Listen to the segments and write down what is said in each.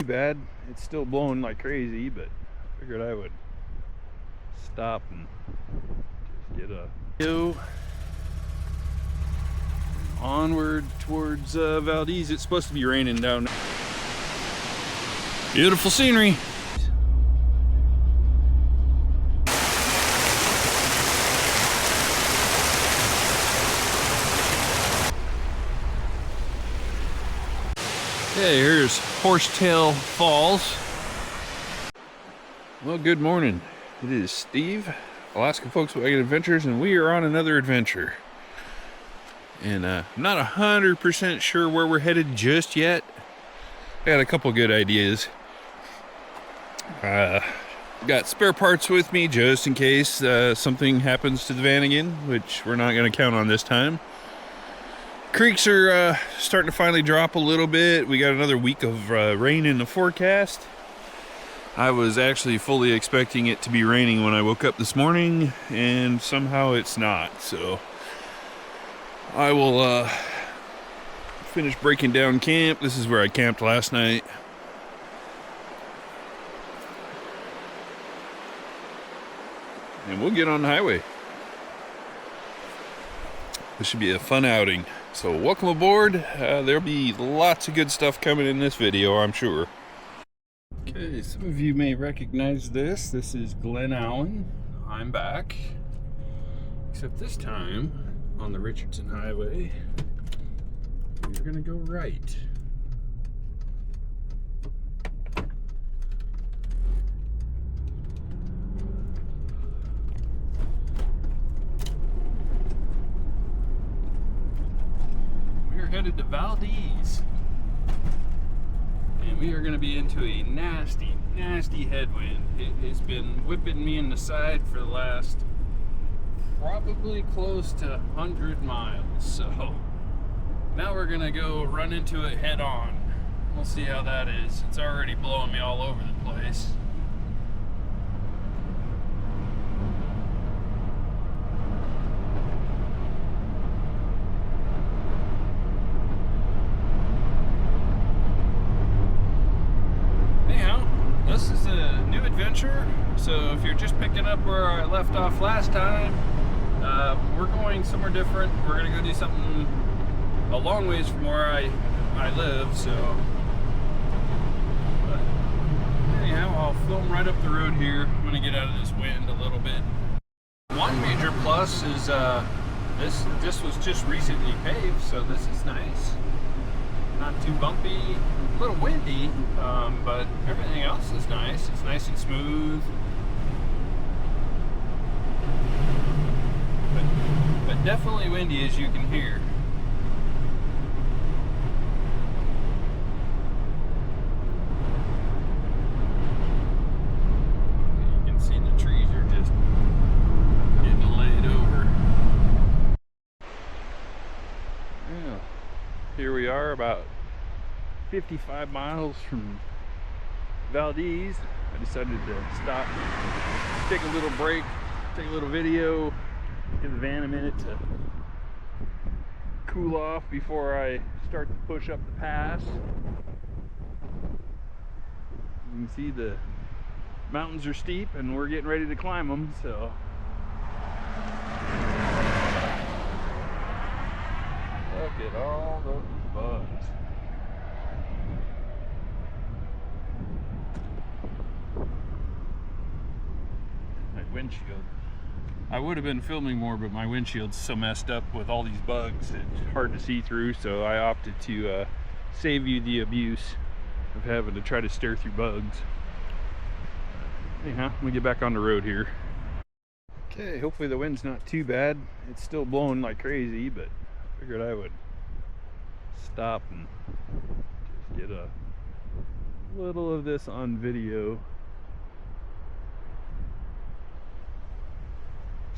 Too bad it's still blowing like crazy, but I figured I would stop and just get a view onward towards Valdez. It's supposed to be raining down there. Beautiful scenery. Okay, here's Horsetail Falls. Well, good morning. It is Steve, Alaska Volkswagen Adventures, and we are on another adventure. And I'm not 100% sure where we're headed just yet. I got a couple good ideas. Got spare parts with me just in case something happens to the Vanagon, which we're not going to count on this time. Creeks are starting to finally drop a little bit. We got another week of rain in the forecast. I was actually fully expecting it to be raining when I woke up this morning, and somehow it's not. So I will finish breaking down camp. This is where I camped last night. And we'll get on the highway. This should be a fun outing. So welcome aboard. There'll be lots of good stuff coming in this video, I'm sure. Okay, some of you may recognize this. This is Glennallen. I'm back. Except this time, on the Richardson Highway, we're gonna go right. Headed to Valdez, and we are going to be into a nasty headwind. It has been whipping me in the side for the last probably close to 100 miles, so now we're going to go run into it head on. We'll see how that is. It's already blowing me all over the place. This is a new adventure, so if you're just picking up where I left off last time, we're going somewhere different. We're going to go do something a long ways from where I live, so but anyhow, I'll film right up the road here. I'm going to get out of this wind a little bit. One major plus is this was just recently paved, so this is nice. Not too bumpy, a little windy, but everything else is nice. It's nice and smooth. But definitely windy, as you can hear. You can see the trees are just getting laid over. Yeah. Here we are, about 55 miles from Valdez. I decided to stop, take a little break, take a little video, give the van a minute to cool off before I start to push up the pass. You can see the mountains are steep and we're getting ready to climb them, so look at all those bugs. My windshield. I would have been filming more, but my windshield's so messed up with all these bugs, it's hard to see through, so I opted to save you the abuse of having to try to stare through bugs. Anyhow, I'm gonna get back on the road here. Okay, hopefully the wind's not too bad. It's still blowing like crazy, but I figured I would stop and just get a little of this on video.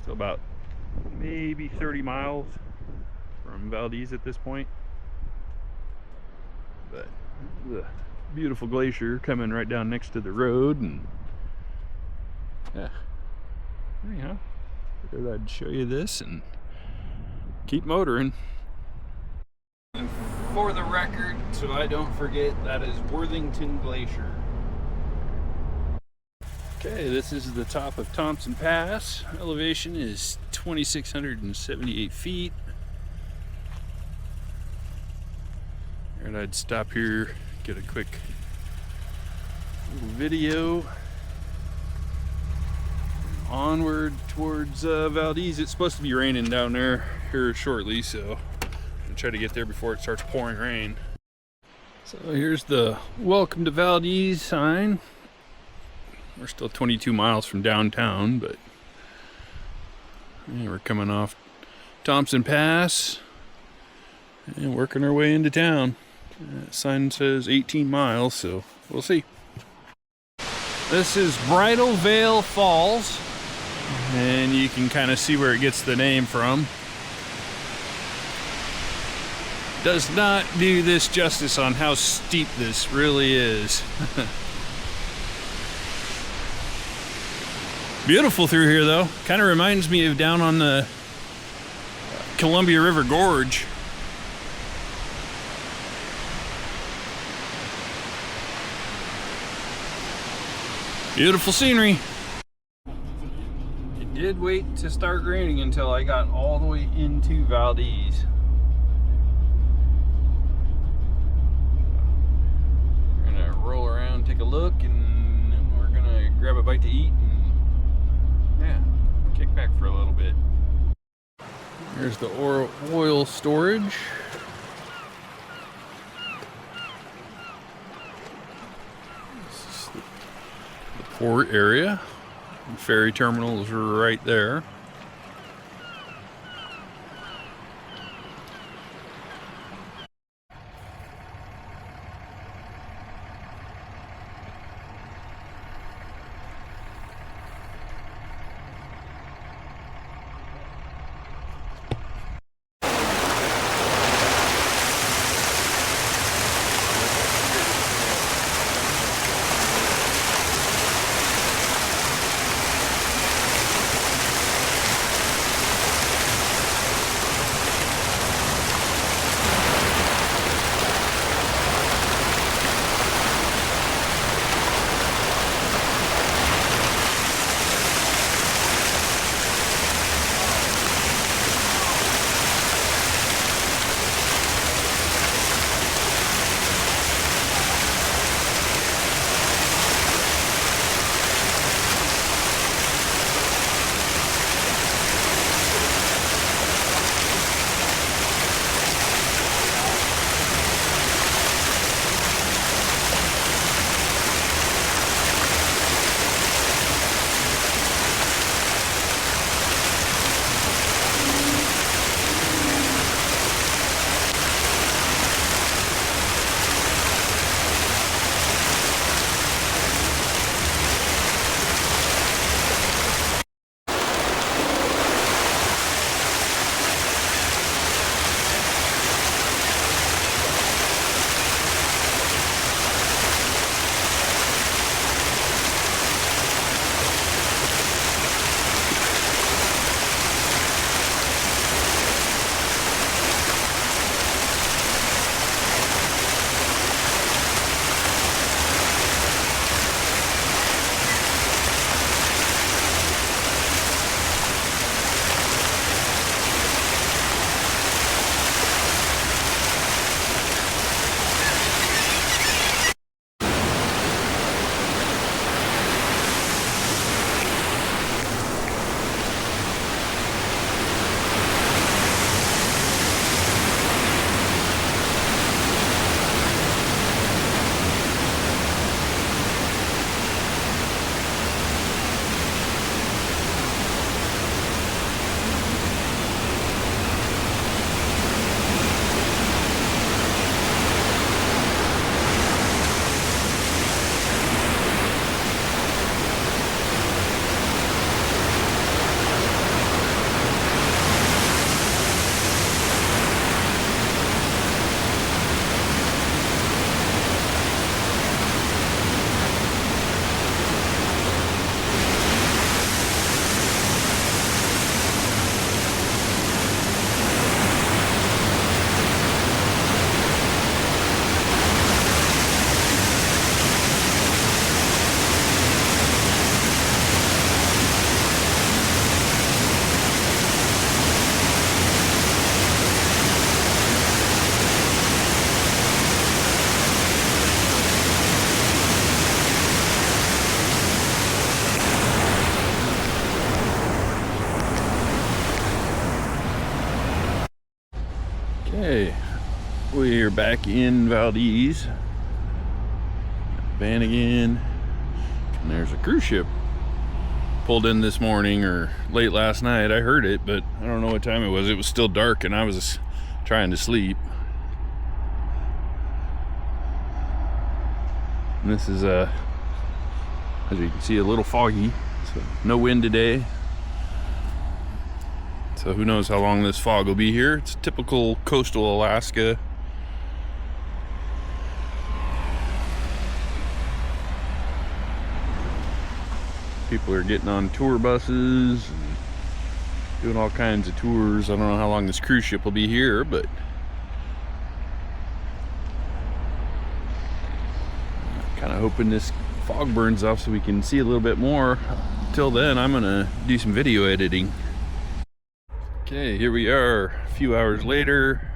Still about maybe 30 miles from Valdez at this point, but the beautiful glacier coming right down next to the road, and yeah, anyhow, figured I'd show you this and keep motoring. for the record, so I don't forget, that is Worthington Glacier. Okay, this is the top of Thompson Pass. Elevation is 2,678 feet. And I'd stop here, get a quick little video. Onward towards Valdez. It's supposed to be raining down there here shortly, so I'll try to get there before it starts pouring rain. So here's the welcome to Valdez sign. We're still 22 miles from downtown, but yeah, we're coming off Thompson Pass and working our way into town. Sign says 18 miles, so we'll see. This is Bridal Veil Falls, and you can kind of see where it gets the name from. Does not do this justice on how steep this really is. Beautiful through here though. Kind of reminds me of down on the Columbia River Gorge. Beautiful scenery. It did wait to start raining until I got all the way into Valdez. We're gonna roll around, take a look, and then we're gonna grab a bite to eat and yeah, kick back for a little bit. Here's the oil storage. Port area. The ferry terminal is right there. we are back in Valdez, Vanagon, and there's a cruise ship pulled in this morning or late last night. I heard it, but I don't know what time it was. It was still dark and I was trying to sleep. And this is as you can see, a little foggy, so no wind today. So who knows how long this fog will be here. It's typical coastal Alaska. People are getting on tour buses and doing all kinds of tours. I don't know how long this cruise ship will be here, but kind of hoping this fog burns off so we can see a little bit more. Till then, I'm gonna do some video editing. Okay, here we are a few hours later.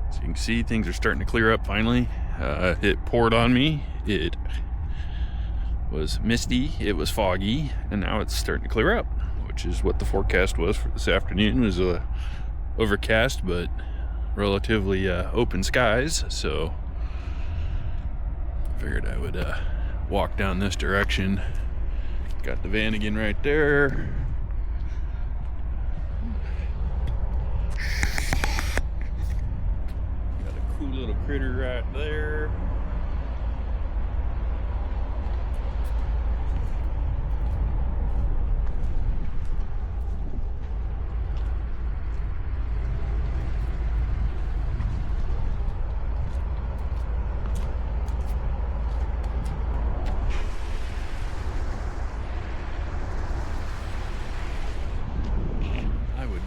As you can see, things are starting to clear up finally. It poured on me. It was misty, it was foggy, and now it's starting to clear up, which is what the forecast was for this afternoon. It was overcast, but relatively open skies, so I figured I would walk down this direction. Got the Vanagon right there. Got a cool little critter right there.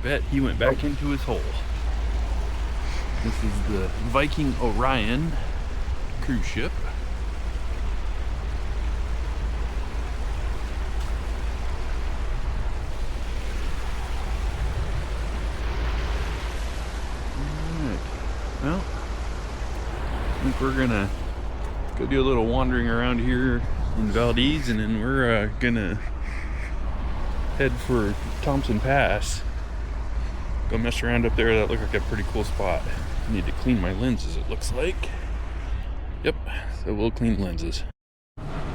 Bet he went back into his hole. This is the Viking Orion cruise ship. Alright, well, I think we're gonna go do a little wandering around here in Valdez, and then we're gonna head for Thompson Pass. Go mess around up there. That looked like a pretty cool spot. I need to clean my lenses, it looks like. Yep, so we'll clean lenses.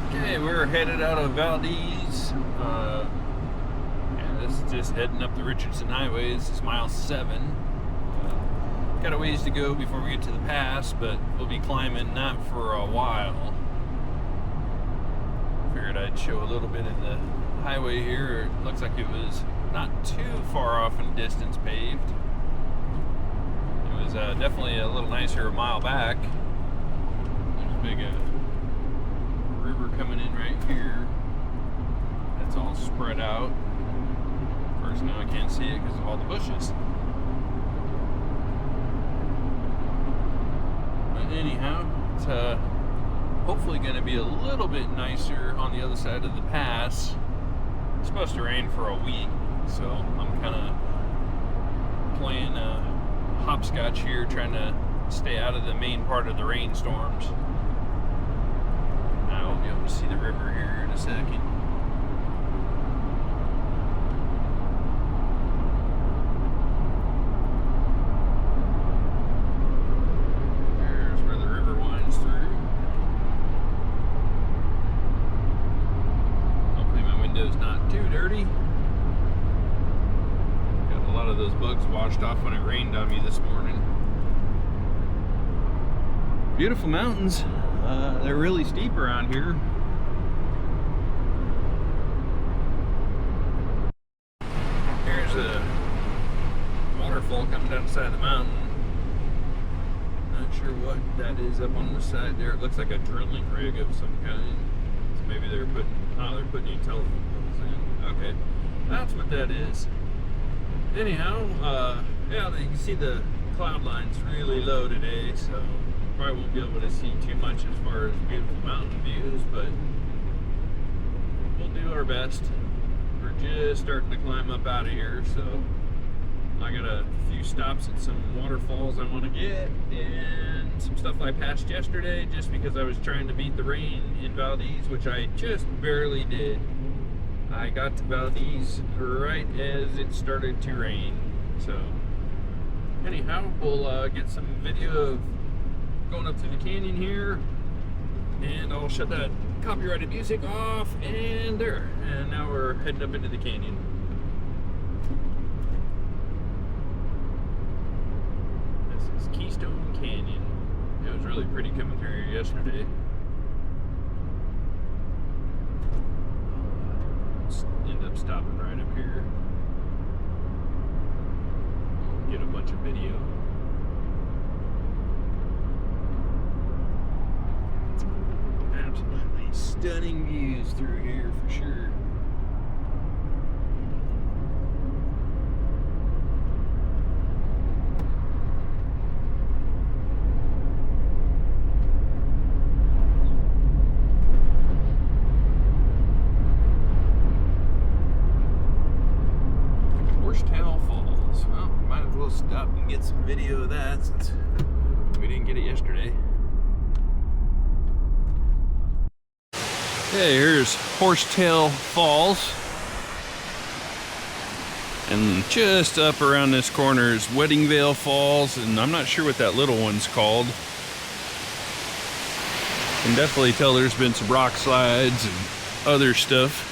Okay, we're headed out of Valdez. This is just heading up the Richardson Highway. This is mile 7. Got a ways to go before we get to the pass, but we'll be climbing not for a while. Figured I'd show a little bit of the highway here. It looks like it was not too far off in distance paved. It was definitely a little nicer a mile back. There's a big river coming in right here. That's all spread out. Of course, now I can't see it because of all the bushes. But anyhow, it's hopefully going to be a little bit nicer on the other side of the pass. It's supposed to rain for a week. So I'm kind of playing hopscotch here, trying to stay out of the main part of the rainstorms. I'll be able to see the river here in a second. There's where the river winds through. Hopefully my window's not too dirty. A lot of those bugs washed off when it rained on me this morning. Beautiful mountains. They're really steep around here. Here's a waterfall coming down the side of the mountain. Not sure what that is up on the side there. It looks like a drilling rig of some kind. So maybe they're putting new telephone poles in. Okay, that's what that is. Anyhow, yeah, you can see the cloud line's really low today, so probably won't be able to see too much as far as beautiful mountain views, but we'll do our best. We're just starting to climb up out of here, so I got a few stops at some waterfalls I want to get, and some stuff I passed yesterday just because I was trying to beat the rain in Valdez, which I just barely did. I got to Valdez right as it started to rain, so anyhow, we'll get some video of going up through the canyon here, and I'll shut that copyrighted music off, and there. And now we're heading up into the canyon. This is Keystone Canyon. It was really pretty coming through here yesterday. End up stopping right up here. Get a bunch of video. Absolutely stunning views through here for sure. Falls. Well, might as well stop and get some video of that since we didn't get it yesterday. Okay, here's Horsetail Falls. And just up around this corner is Wedding Veil Falls, and I'm not sure what that little one's called. You can definitely tell there's been some rock slides and other stuff.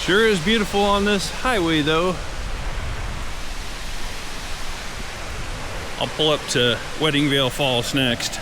Sure is beautiful on this highway though. I'll pull up to Wedding Veil Falls next.